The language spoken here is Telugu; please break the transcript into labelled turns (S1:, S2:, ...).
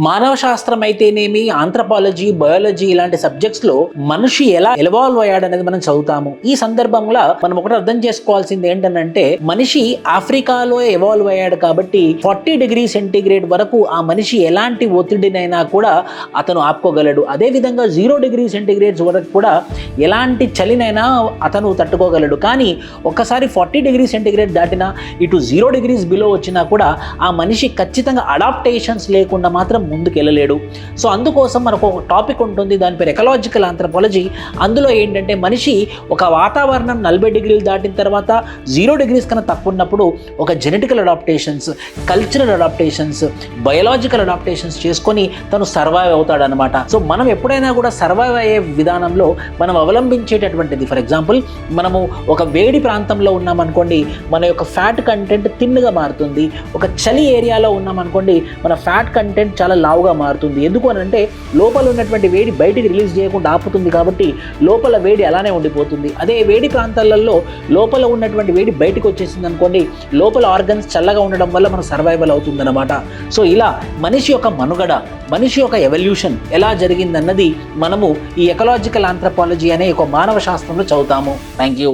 S1: మానవ శాస్త్రం అయితేనేమి, ఆంథ్రపాలజీ, బయాలజీ ఇలాంటి సబ్జెక్ట్స్ లో మనిషి ఎలా ఎవాల్వ్ అయ్యాడనేది మనం చదువుతాము. ఈ సందర్భంలో మనం ఒకటి అర్థం చేసుకోవాల్సింది ఏంటంటే, మనిషి ఆఫ్రికాలో ఎవాల్వ్ అయ్యాడు కాబట్టి 40 డిగ్రీ సెంటీగ్రేడ్ వరకు ఆ మనిషి ఎలాంటి ఒత్తిడినైనా కూడా అతను ఆపుకోగలడు. అదేవిధంగా 0 డిగ్రీ సెంటీగ్రేడ్స్ వరకు కూడా ఎలాంటి చలినైనా అతను తట్టుకోగలడు. కానీ ఒక్కసారి 40 డిగ్రీ సెంటీగ్రేడ్ దాటినా, ఇటు 0 డిగ్రీస్ బిలో వచ్చినా కూడా ఆ మనిషి ఖచ్చితంగా అడాప్టేషన్స్ లేకుండా మాత్రం ముందుకెళ్ళలేడు. సో అందుకోసం మనకు ఒక టాపిక్ ఉంటుంది, దాని పేరు ఎకలాజికల్ ఆంథ్రపాలజీ. అందులో ఏంటంటే మనిషి ఒక వాతావరణం 40 డిగ్రీలు దాటిన తర్వాత 0 డిగ్రీస్ కన్నా తక్కువ ఉన్నప్పుడు ఒక genetical adaptations, cultural adaptations, biological adaptations చేసుకొని తను సర్వైవ్ అవుతాడనమాట. సో మనం ఎప్పుడైనా కూడా సర్వైవ్ అయ్యే విధానంలో మనం అవలంబించేటటువంటిది, ఫర్ ఎగ్జాంపుల్ మనము ఒక వేడి ప్రాంతంలో ఉన్నామనుకోండి, మన యొక్క ఫ్యాట్ కంటెంట్ థిన్గా మారుతుంది. ఒక చలి ఏరియాలో ఉన్నామనుకోండి, మన ఫ్యాట్ కంటెంట్ చాలా లావుగా మారుతుంది. ఎందుకు అని అంటే లోపల ఉన్నటువంటి వేడి బయటికి రిలీజ్ చేయకుండా ఆపుతుంది కాబట్టి లోపల వేడి అలానే ఉండిపోతుంది. అదే వేడి ప్రాంతాలలో లోపల ఉన్నటువంటి వేడి బయటికి వచ్చేసింది అనుకోండి, లోపల ఆర్గన్స్ చల్లగా ఉండడం వల్ల మనం సర్వైవల్ అవుతుందన్నమాట. సో ఇలా మనిషి యొక్క మనుగడ, మనిషి యొక్క ఎవల్యూషన్ ఎలా జరిగిందన్నది మనము ఈ ఎకలాజికల్ ఆంథ్రపాలజీ అనే ఒక మానవ శాస్త్రంలో చదువుతాము. Thank you.